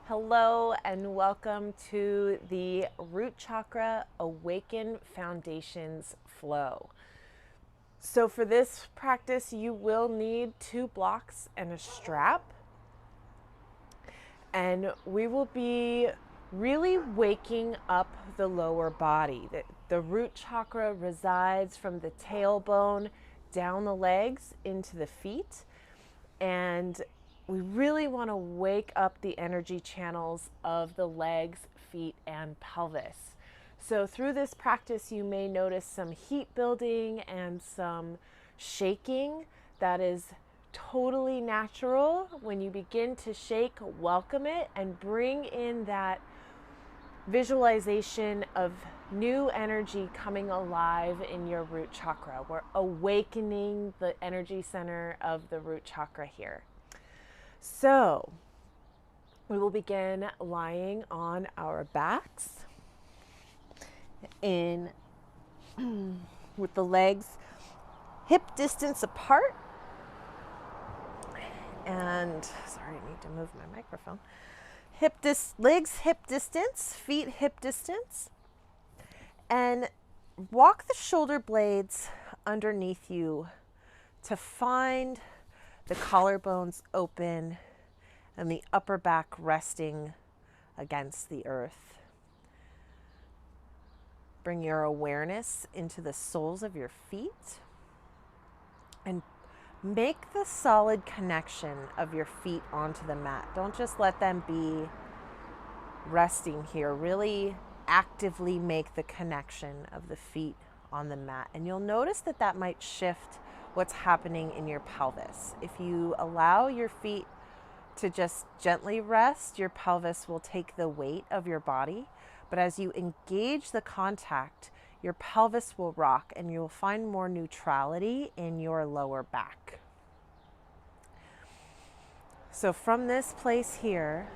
Hello and welcome to the Root Chakra Awaken Foundations Flow. So for this practice, you will need 2 blocks and a strap. And we will be really waking up the lower body. The root chakra resides from the tailbone down the legs into the feet. And we really want to wake up the energy channels of the legs, feet, and pelvis. So through this practice, you may notice some heat building and some shaking. That is totally natural. When you begin to shake, welcome it and bring in that visualization of new energy coming alive in your root chakra. We're awakening the energy center of the root chakra here. So we will begin lying on our backs in with the legs hip distance apart. And sorry, I need to move my microphone. Legs hip distance, feet hip distance. And walk the shoulder blades underneath you to find the collarbones open and the upper back resting against the earth. Bring your awareness into the soles of your feet and make the solid connection of your feet onto the mat. Don't just let them be resting here. Really actively make the connection of the feet on the mat. And you'll notice that that might shift what's happening in your pelvis. If you allow your feet to just gently rest, your pelvis will take the weight of your body. But as you engage the contact, your pelvis will rock and you'll find more neutrality in your lower back. So from this place here,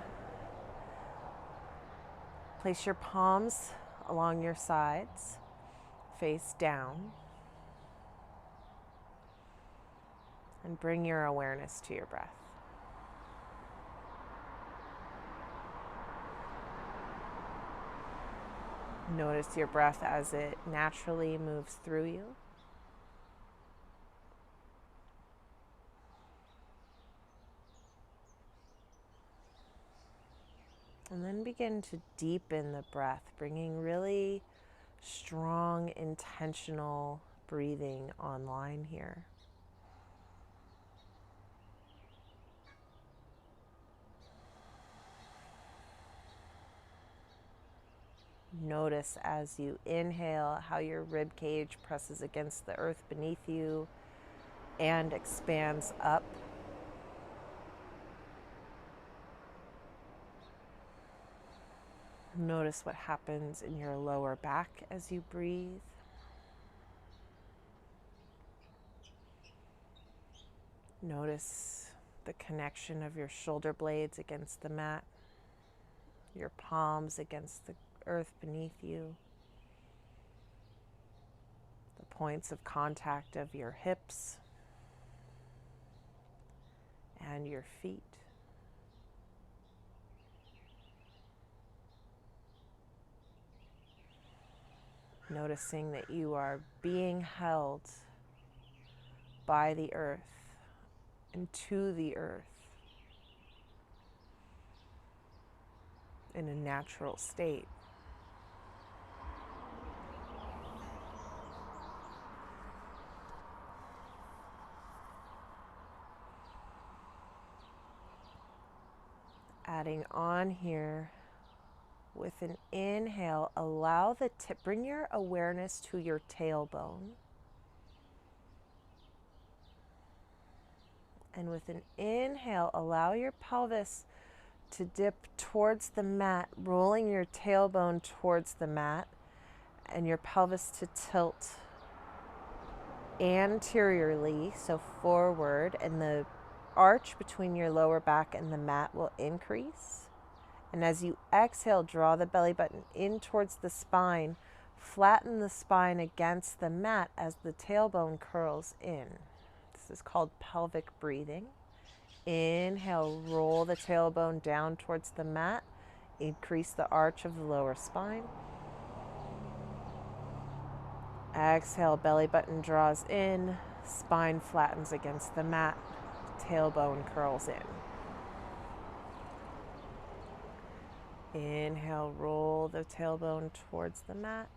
place your palms along your sides, face down, and bring your awareness to your breath. Notice your breath as it naturally moves through you. And then begin to deepen the breath, bringing really strong, intentional breathing online here. Notice as you inhale how your rib cage presses against the earth beneath you and expands up. Notice what happens in your lower back as you breathe. Notice the connection of your shoulder blades against the mat, your palms against the earth beneath you, the points of contact of your hips and your feet. Noticing that you are being held by the earth and to the earth in a natural state. Adding on here with an inhale, allow the tip, bring your awareness to your tailbone. And with an inhale, allow your pelvis to dip towards the mat, rolling your tailbone towards the mat, and your pelvis to tilt anteriorly, so forward, and the arch between your lower back and the mat will increase. And as you exhale, draw the belly button in towards the spine, flatten the spine against the mat as the tailbone curls in. This is called pelvic breathing. Inhale, roll the tailbone down towards the mat. Increase the arch of the lower spine. Exhale, belly button draws in, spine flattens against the mat, tailbone curls in. Inhale, roll the tailbone towards the mat.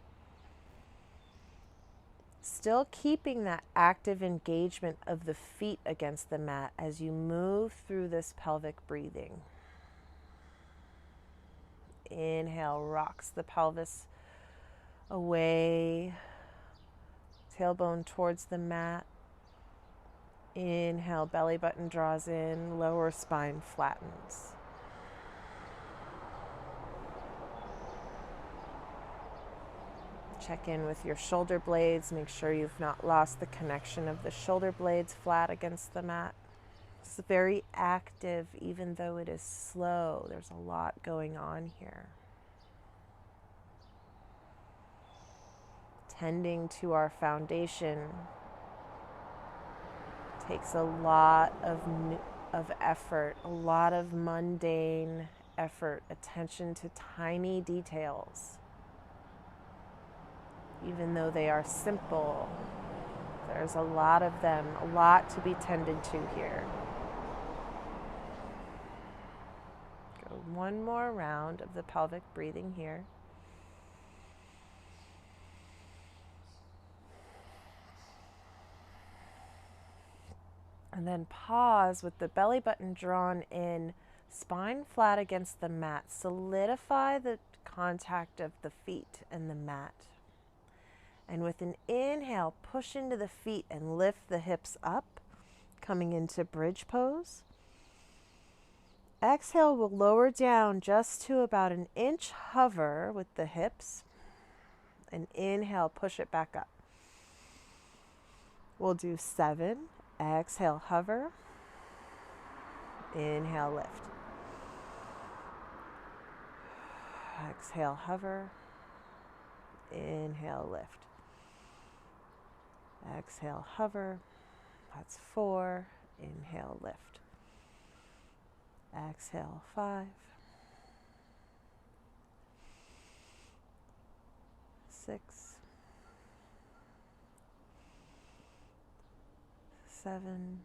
Still keeping that active engagement of the feet against the mat as you move through this pelvic breathing. Inhale, rocks the pelvis away, tailbone towards the mat. Inhale, belly button draws in, lower spine flattens. Check in with your shoulder blades. Make sure you've not lost the connection of the shoulder blades flat against the mat. It's very active, even though it is slow. There's a lot going on here. Tending to our foundation takes a lot of effort, a lot of mundane effort, attention to tiny details. Even though they are simple, there's a lot of them, a lot to be tended to here. Go one more round of the pelvic breathing here. And then pause with the belly button drawn in, spine flat against the mat. Solidify the contact of the feet and the mat. And with an inhale, push into the feet and lift the hips up, coming into bridge pose. Exhale, we'll lower down just to about an inch hover with the hips. And inhale, push it back up. We'll do 7. Exhale, hover. Inhale, lift. Exhale, hover. Inhale, lift. Exhale, hover. That's 4. Inhale, lift. Exhale, 5. 6. 7.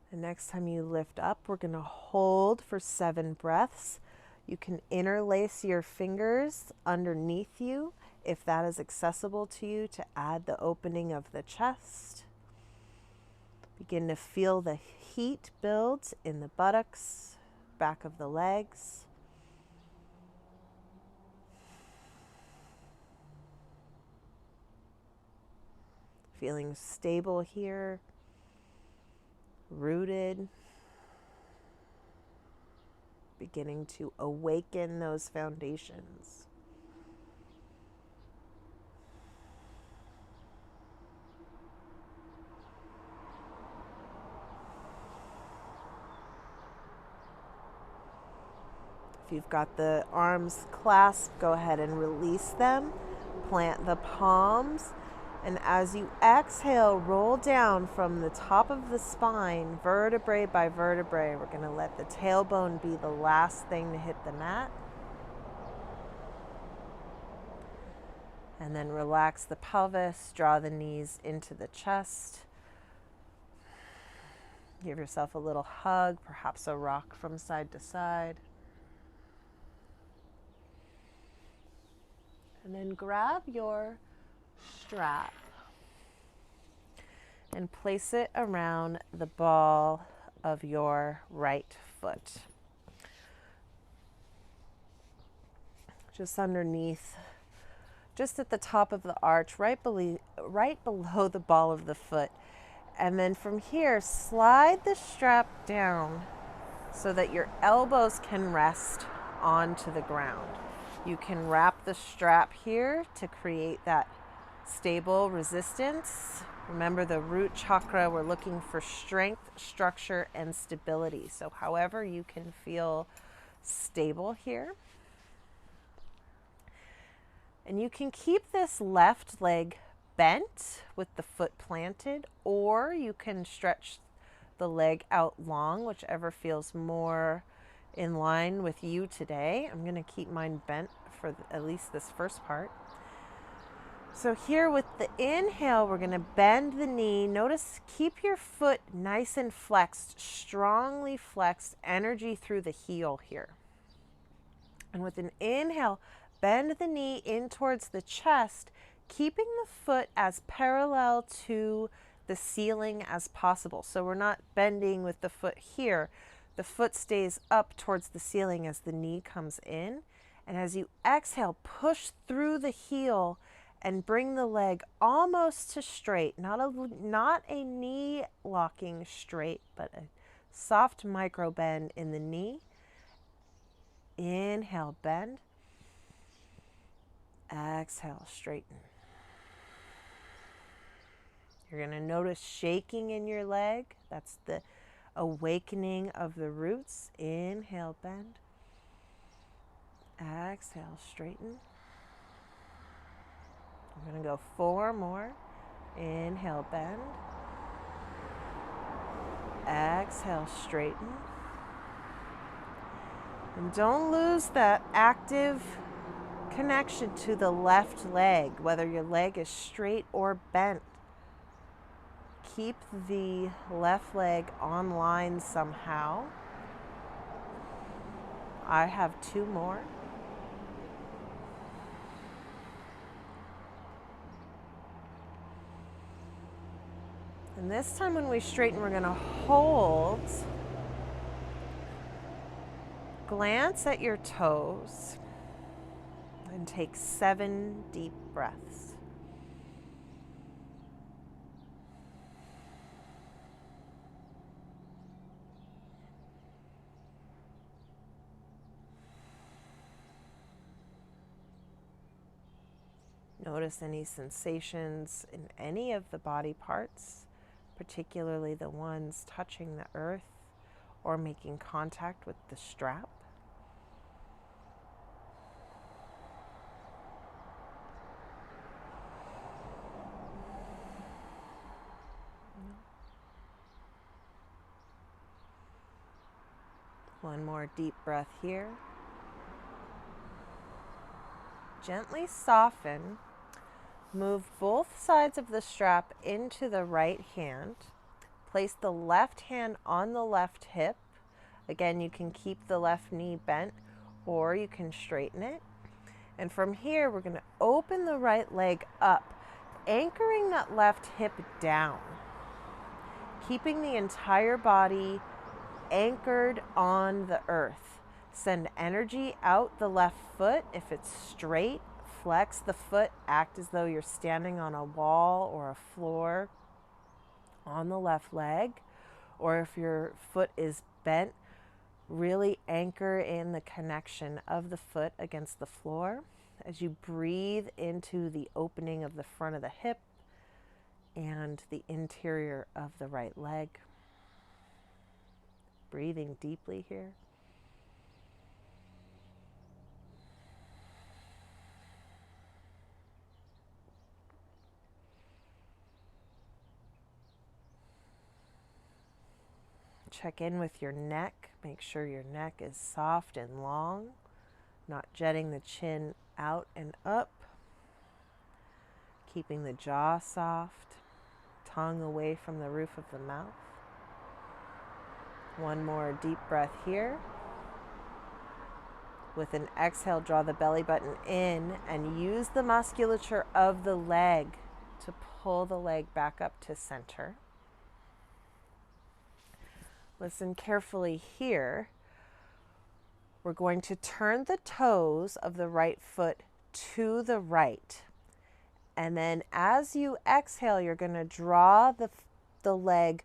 The next time you lift up, we're going to hold for 7 breaths. You can interlace your fingers underneath you if that is accessible to you to add the opening of the chest. Begin to feel the heat build in the buttocks, back of the legs. Feeling stable here, rooted. Beginning to awaken those foundations. If you've got the arms clasped, go ahead and release them. Plant the palms. And as you exhale, roll down from the top of the spine, vertebrae by vertebrae. We're going to let the tailbone be the last thing to hit the mat. And then relax the pelvis, draw the knees into the chest. Give yourself a little hug, perhaps a rock from side to side. And then grab your strap and place it around the ball of your right foot. Just underneath, just at the top of the arch, right below the ball of the foot. And then from here, slide the strap down so that your elbows can rest onto the ground. You can wrap the strap here to create that stable resistance. Remember, the root chakra, we're looking for strength, structure, and stability. So however you can feel stable here. And you can keep this left leg bent with the foot planted, or you can stretch the leg out long, whichever feels more in line with you today. I'm going to keep mine bent for at least this first part. So here with the inhale, we're going to bend the knee. Notice, keep your foot nice and flexed, strongly flexed, energy through the heel here. And with an inhale, bend the knee in towards the chest, keeping the foot as parallel to the ceiling as possible. So we're not bending with the foot here. The foot stays up towards the ceiling as the knee comes in. And as you exhale, push through the heel and bring the leg almost to straight. Not a knee locking straight, but a soft micro bend in the knee. Inhale, bend. Exhale, straighten. You're going to notice shaking in your leg. That's the awakening of the roots. Inhale, bend. Exhale, straighten. I'm going to go 4 more. Inhale, bend. Exhale, straighten. And don't lose that active connection to the left leg, whether your leg is straight or bent. Keep the left leg online somehow. I have 2 more. And this time when we straighten, we're going to hold. Glance at your toes and take 7 deep breaths. Notice any sensations in any of the body parts, particularly the ones touching the earth or making contact with the strap. One more deep breath here. Gently soften. Move both sides of the strap into the right hand. Place the left hand on the left hip. Again, you can keep the left knee bent or you can straighten it. And from here, we're going to open the right leg up, anchoring that left hip down, keeping the entire body anchored on the earth. Send energy out the left foot. If it's straight, flex the foot, act as though you're standing on a wall or a floor on the left leg. Or if your foot is bent, really anchor in the connection of the foot against the floor as you breathe into the opening of the front of the hip and the interior of the right leg. Breathing deeply here. Check in with your neck. Make sure your neck is soft and long, not jetting the chin out and up. Keeping the jaw soft, tongue away from the roof of the mouth. One more deep breath here. With an exhale, draw the belly button in and use the musculature of the leg to pull the leg back up to center. Listen carefully here. We're going to turn the toes of the right foot to the right. And then as you exhale, you're going to draw the leg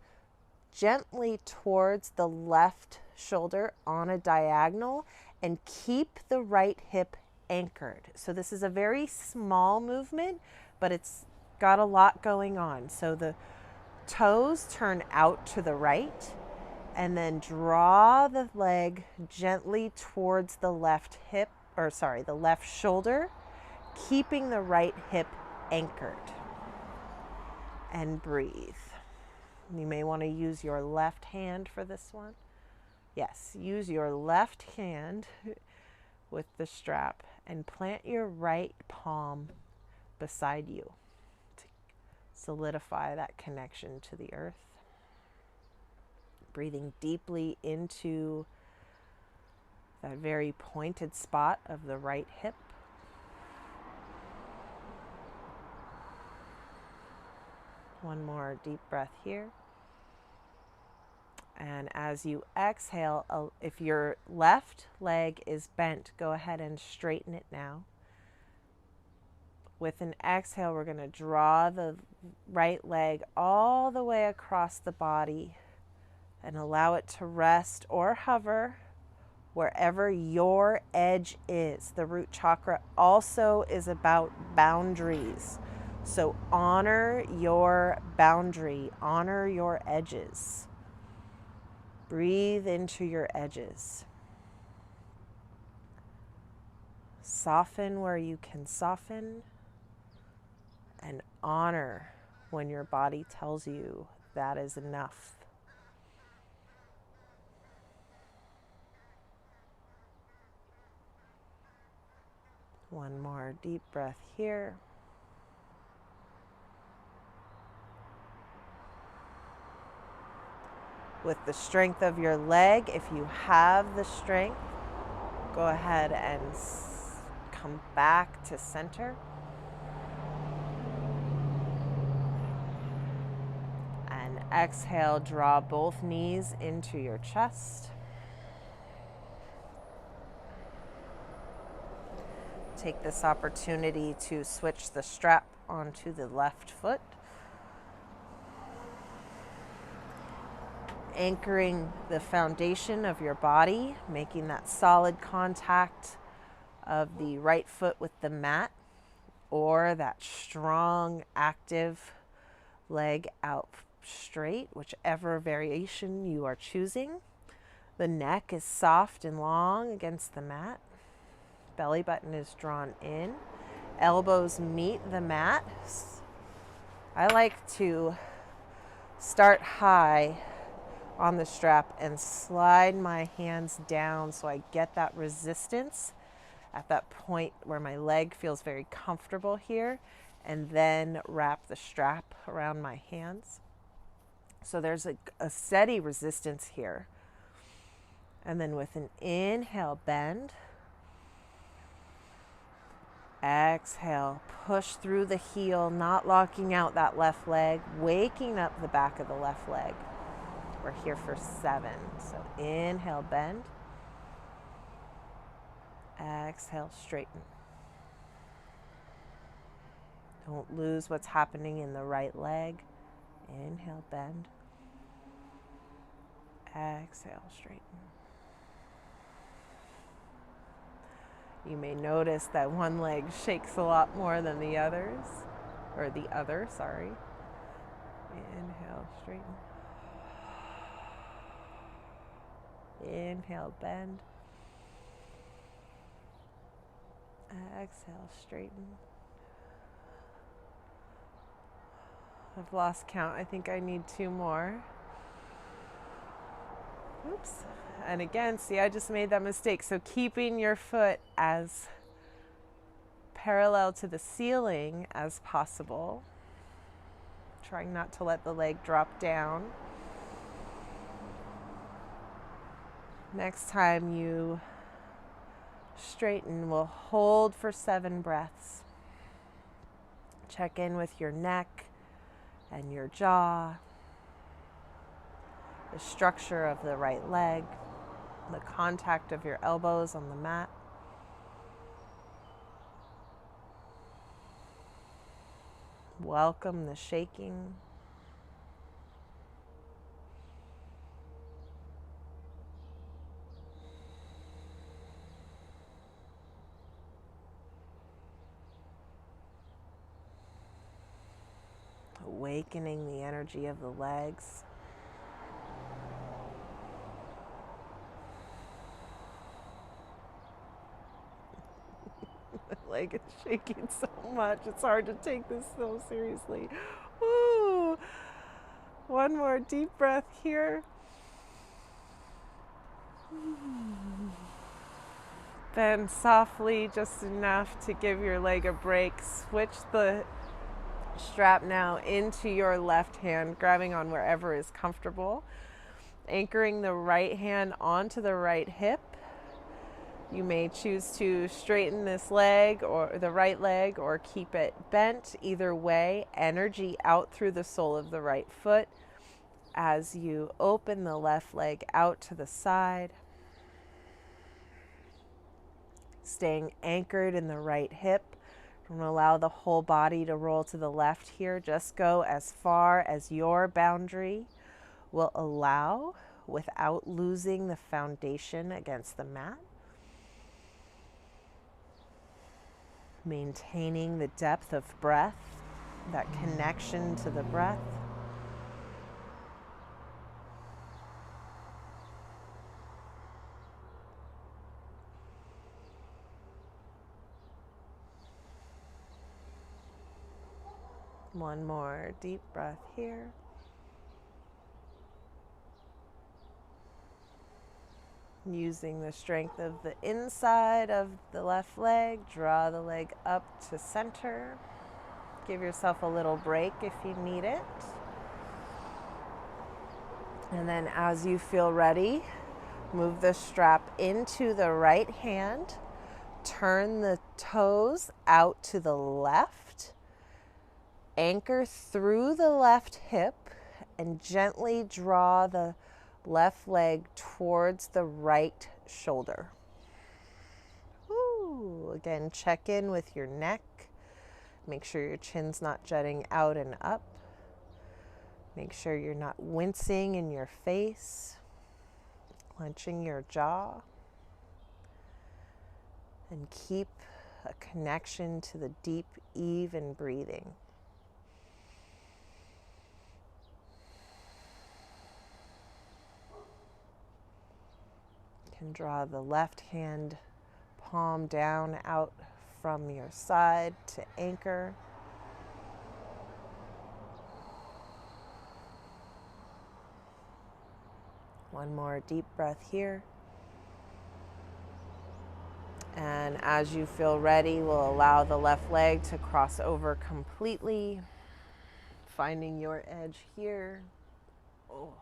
gently towards the left shoulder on a diagonal and keep the right hip anchored. So this is a very small movement, but it's got a lot going on. So the toes turn out to the right and then draw the leg gently towards the left hip, the left shoulder, keeping the right hip anchored. And breathe. You may want to use your left hand for this one. Yes, use your left hand with the strap and plant your right palm beside you to solidify that connection to the earth. Breathing deeply into that very pointed spot of the right hip. One more deep breath here. And as you exhale, if your left leg is bent, go ahead and straighten it now. With an exhale, we're going to draw the right leg all the way across the body and allow it to rest or hover wherever your edge is. The root chakra also is about boundaries. So honor your boundary, honor your edges. Breathe into your edges. Soften where you can soften, and honor when your body tells you that is enough. One more deep breath here. With the strength of your leg, if you have the strength, go ahead and come back to center. And exhale, draw both knees into your chest. Take this opportunity to switch the strap onto the left foot. Anchoring the foundation of your body, making that solid contact of the right foot with the mat, or that strong, active leg out straight, whichever variation you are choosing. The neck is soft and long against the mat. Belly button is drawn in. Elbows meet the mat. I like to start high on the strap and slide my hands down so I get that resistance at that point where my leg feels very comfortable here, and then wrap the strap around my hands. So there's a steady resistance here. And then with an inhale, bend. Exhale, push through the heel, not locking out that left leg, waking up the back of the left leg. We're here for 7. So inhale, bend. Exhale, straighten. Don't lose what's happening in the right leg. Inhale, bend. Exhale, straighten. You may notice that one leg shakes a lot more than the others, or the other, sorry. Inhale, straighten. Inhale, bend. Exhale, straighten. I've lost count. I think I need 2 more. Oops. And again, see, I just made that mistake. So keeping your foot as parallel to the ceiling as possible. Trying not to let the leg drop down. Next time you straighten, we'll hold for 7 breaths. Check in with your neck and your jaw, the structure of the right leg, the contact of your elbows on the mat. Welcome the shaking. Awakening the energy of the legs. My leg is shaking so much. It's hard to take this so seriously. Woo! One more deep breath here. Bend softly, just enough to give your leg a break. Switch the strap now into your left hand, grabbing on wherever is comfortable. Anchoring the right hand onto the right hip. You may choose to straighten this leg or the right leg or keep it bent. Either way, energy out through the sole of the right foot as you open the left leg out to the side. Staying anchored in the right hip. Don't allow the whole body to roll to the left here. Just go as far as your boundary will allow without losing the foundation against the mat. Maintaining the depth of breath, that connection to the breath. One more deep breath here. Using the strength of the inside of the left leg, draw the leg up to center. Give yourself a little break if you need it. And then as you feel ready, move the strap into the right hand. Turn the toes out to the left. Anchor through the left hip and gently draw the left leg towards the right shoulder. Ooh, again, check in with your neck. Make sure your chin's not jutting out and up. Make sure you're not wincing in your face, clenching your jaw. And keep a connection to the deep, even breathing. You can draw the left hand palm down out from your side to anchor. One more deep breath here. And as you feel ready, we'll allow the left leg to cross over completely, finding your edge here. Oh.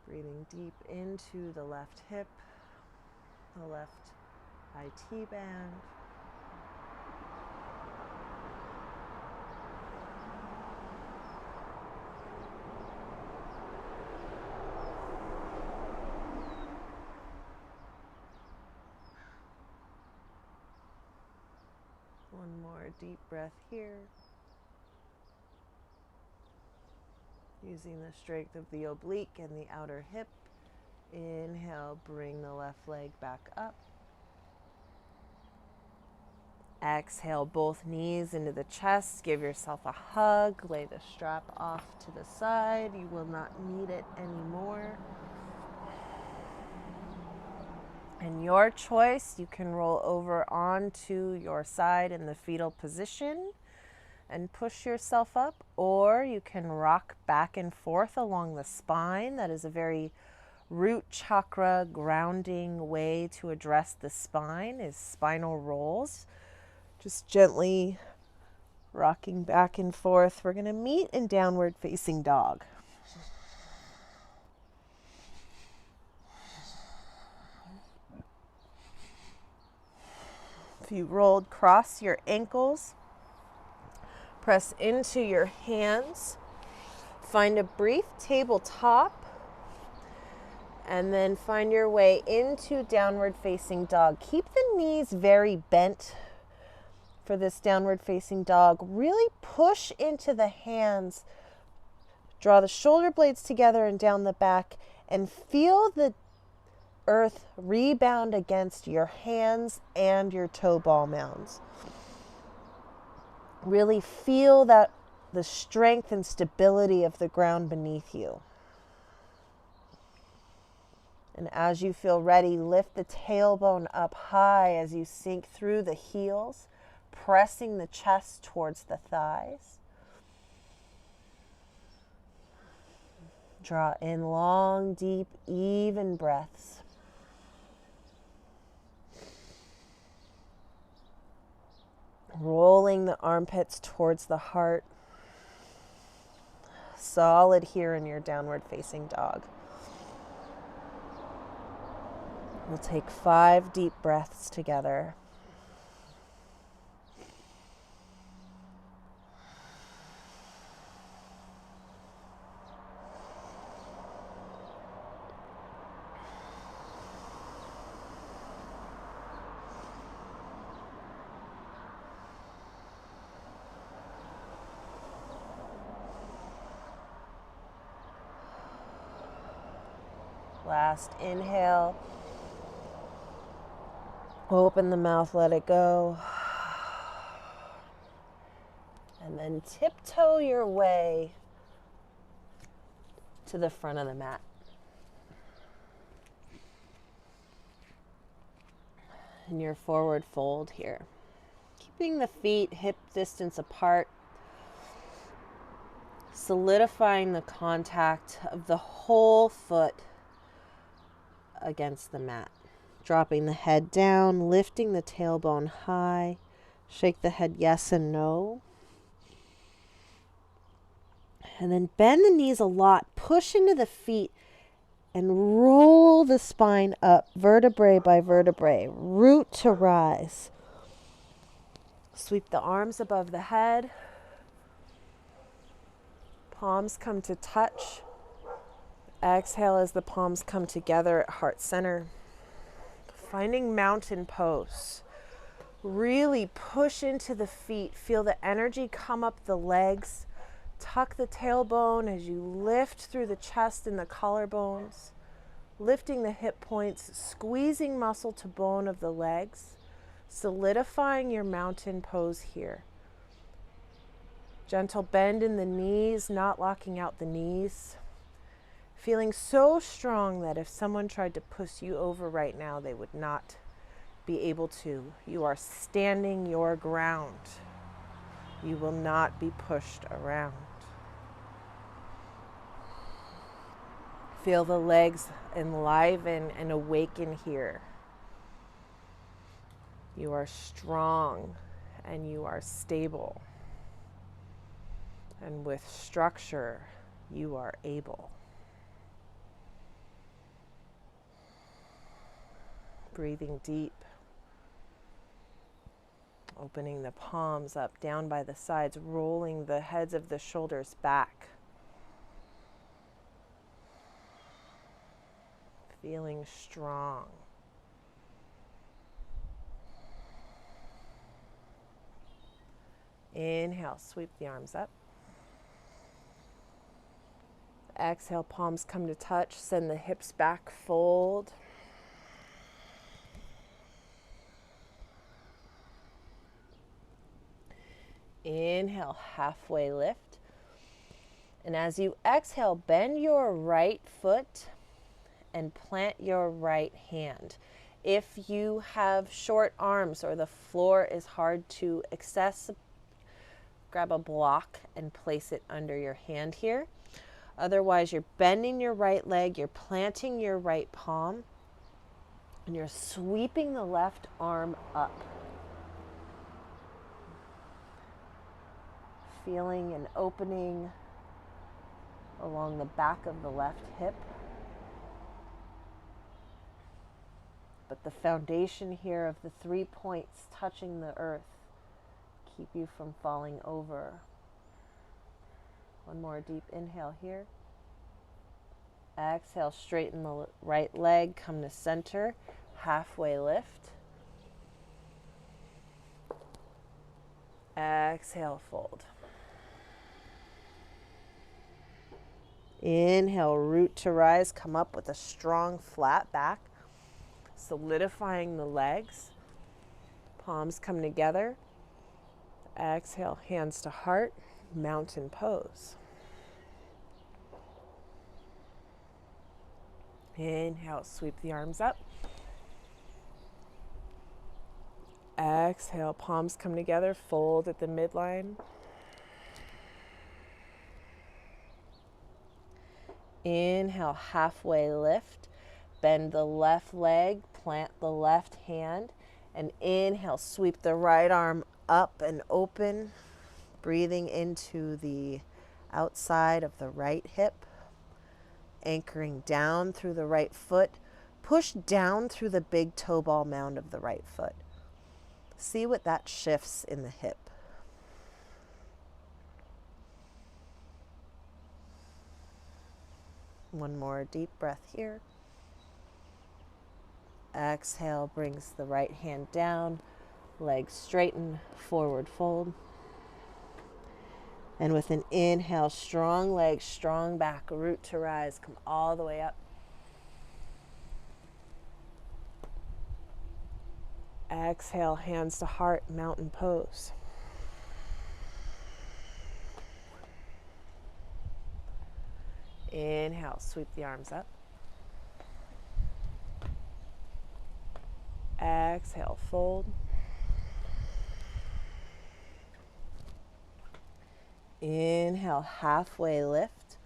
Breathing deep into the left hip, the left IT band. One more deep breath here. Using the strength of the oblique and the outer hip. Inhale, bring the left leg back up. Exhale, both knees into the chest. Give yourself a hug. Lay the strap off to the side. You will not need it anymore. And your choice, you can roll over onto your side in the fetal position and push yourself up, or you can rock back and forth along the spine. That is a very root chakra grounding way to address the spine, is spinal rolls. Just gently rocking back and forth. We're going to meet in downward facing dog. If you rolled, cross your ankles. Press into your hands. Find a brief tabletop. And then find your way into downward facing dog. Keep the knees very bent for this downward facing dog. Really push into the hands. Draw the shoulder blades together and down the back. And feel the earth rebound against your hands and your toe ball mounds. Really feel that the strength and stability of the ground beneath you. And as you feel ready, lift the tailbone up high as you sink through the heels, pressing the chest towards the thighs. Draw in long, deep, even breaths. Rolling the armpits towards the heart. Solid here in your downward facing dog. We'll take 5 deep breaths together. Last inhale. Open the mouth, let it go. And then tiptoe your way to the front of the mat. In your forward fold here. Keeping the feet hip distance apart. Solidifying the contact of the whole foot against the mat. Dropping the head down, lifting the tailbone high. Shake the head yes and no. And then bend the knees a lot. Push into the feet and roll the spine up, vertebrae by vertebrae. Root to rise. Sweep the arms above the head. Palms come to touch. Exhale as the palms come together at heart center. Finding mountain pose. Really push into the feet. Feel the energy come up the legs. Tuck the tailbone as you lift through the chest and the collarbones. Lifting the hip points, squeezing muscle to bone of the legs. Solidifying your mountain pose here. Gentle bend in the knees, not locking out the knees. Feeling so strong that if someone tried to push you over right now, they would not be able to. You are standing your ground. You will not be pushed around. Feel the legs enliven and awaken here. You are strong and you are stable. And with structure, you are able. Breathing deep. Opening the palms up, down by the sides, rolling the heads of the shoulders back. Feeling strong. Inhale, sweep the arms up. Exhale, palms come to touch. Send the hips back, fold. Inhale, halfway lift. And as you exhale, bend your right foot and plant your right hand. If you have short arms or the floor is hard to access, grab a block and place it under your hand here. Otherwise, you're bending your right leg, you're planting your right palm, and you're sweeping the left arm up. Feeling an opening along the back of the left hip. But the foundation here of the 3 points touching the earth keep you from falling over. One more deep inhale here. Exhale, straighten the right leg, come to center, halfway lift. Exhale, fold. Inhale, root to rise, come up with a strong flat back, solidifying the legs. Palms come together. Exhale, hands to heart, mountain pose. Inhale, sweep the arms up. Exhale, palms come together, fold at the midline. Inhale, halfway lift. Bend the left leg, plant the left hand, and inhale, sweep the right arm up and open, breathing into the outside of the right hip, anchoring down through the right foot. Push down through the big toe ball mound of the right foot. See what that shifts in the hip. One more deep breath here. Exhale, brings the right hand down, legs straighten, forward fold. And with an inhale, strong legs, strong back, root to rise, come all the way up. Exhale, hands to heart, mountain pose. Inhale, sweep the arms up. Exhale, fold. Inhale, halfway lift.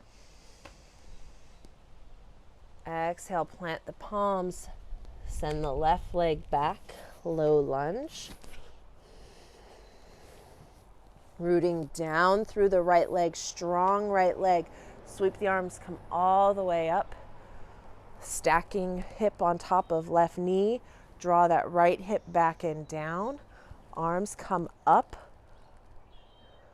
Exhale, plant the palms. Send the left leg back, low lunge. Rooting down through the right leg, strong right leg. Sweep the arms, come all the way up. Stacking hip on top of left knee. Draw that right hip back and down. Arms come up.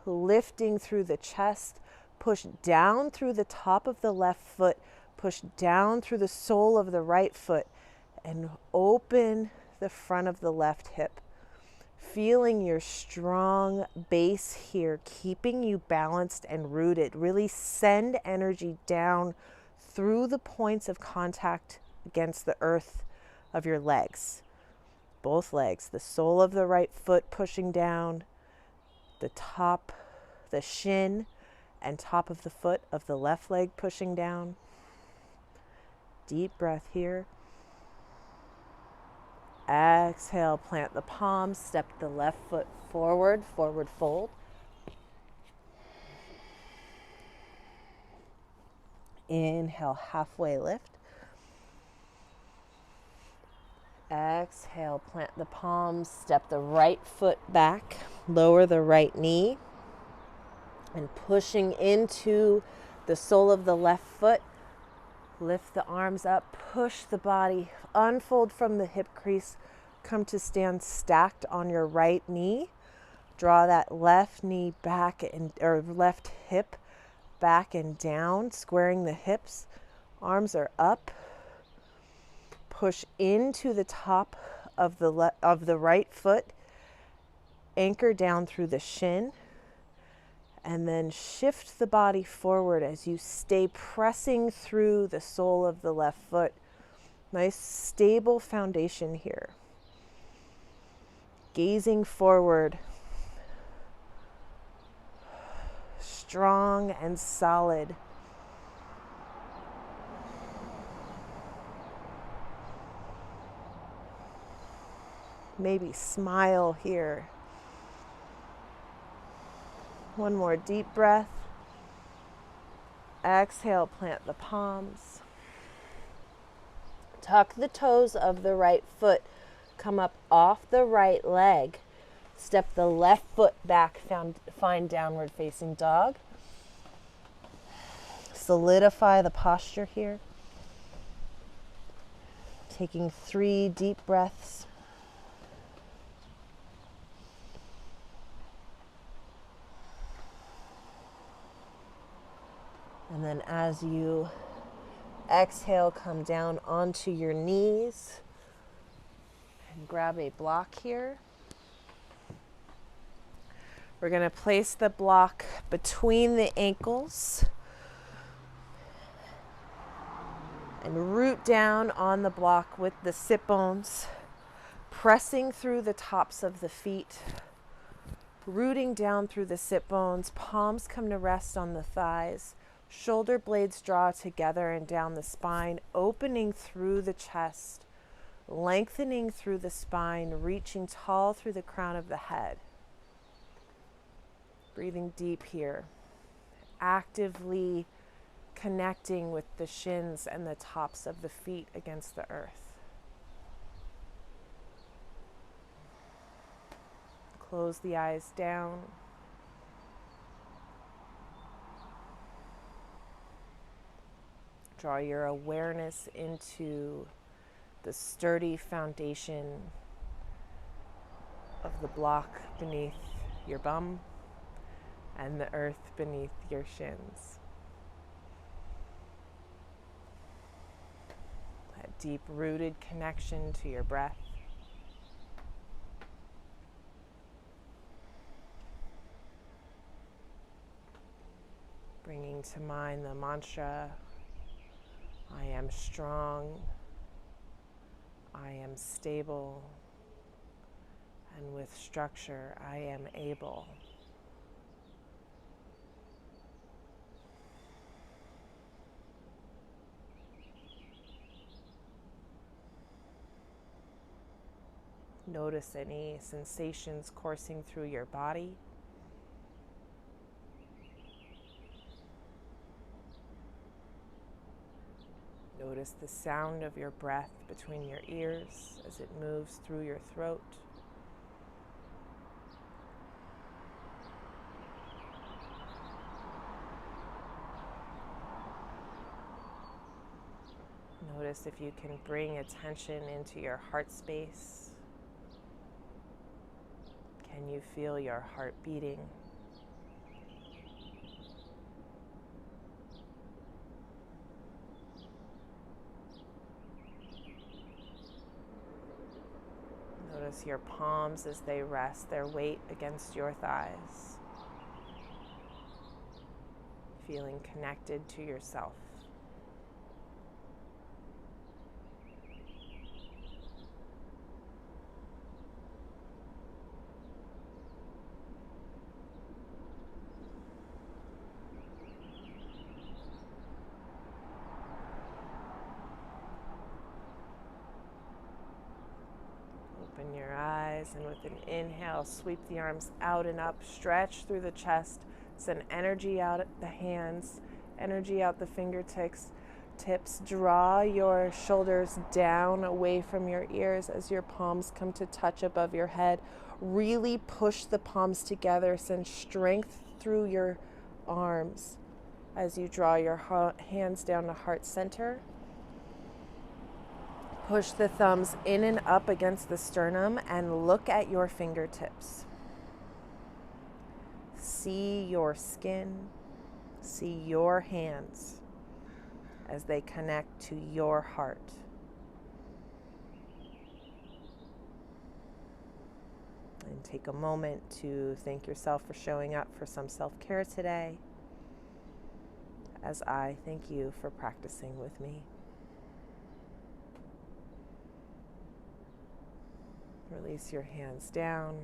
Lifting through the chest. Push down through the top of the left foot. Push down through the sole of the right foot. And open the front of the left hip. Feeling your strong base here, keeping you balanced and rooted. Really send energy down through the points of contact against the earth of your legs. Both legs, the sole of the right foot pushing down, the top, the shin and top of the foot of the left leg pushing down. Deep breath here. Exhale, plant the palms, step the left foot forward, forward fold. Inhale, halfway lift. Exhale, plant the palms, step the right foot back, lower the right knee, and pushing into the sole of the left foot. Lift the arms up, push the body, unfold from the hip crease, come to stand stacked on your right knee. Draw that left knee back or left hip back and down, squaring the hips. Arms are up. Push into the top of the right foot. Anchor down through the shin. And then shift the body forward as you stay pressing through the sole of the left foot. Nice stable foundation here. Gazing forward. Strong and solid. Maybe smile here. One more deep breath. Exhale, plant the palms. Tuck the toes of the right foot. Come up off the right leg. Step the left foot back, find downward facing dog. Solidify the posture here. Taking 3 deep breaths. And then as you exhale, come down onto your knees and grab a block here. We're going to place the block between the ankles and root down on the block with the sit bones, pressing through the tops of the feet, rooting down through the sit bones. Palms come to rest on the thighs. Shoulder blades draw together and down the spine, opening through the chest, lengthening through the spine, reaching tall through the crown of the head. Breathing deep here. Actively connecting with the shins and the tops of the feet against the earth. Close the eyes down. Draw your awareness into the sturdy foundation of the block beneath your bum and the earth beneath your shins. That deep-rooted connection to your breath. Bringing to mind the mantra, I am strong, I am stable, and with structure, I am able. Notice any sensations coursing through your body. Notice the sound of your breath between your ears as it moves through your throat. Notice if you can bring attention into your heart space. Can you feel your heart beating? Notice your palms as they rest their weight against your thighs. Feeling connected to yourself. Open your eyes, and with an inhale, sweep the arms out and up, stretch through the chest, send energy out at the hands, energy out the fingertips. Draw your shoulders down away from your ears as your palms come to touch above your head. Really push the palms together, send strength through your arms as you draw your hands down to heart center. Push the thumbs in and up against the sternum and look at your fingertips. See your skin, see your hands as they connect to your heart. And take a moment to thank yourself for showing up for some self-care today, as I thank you for practicing with me. Release your hands down.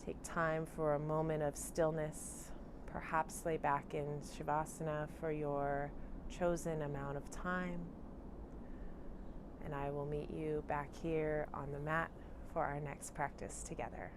Take time for a moment of stillness. Perhaps lay back in Shavasana for your chosen amount of time. And I will meet you back here on the mat for our next practice together.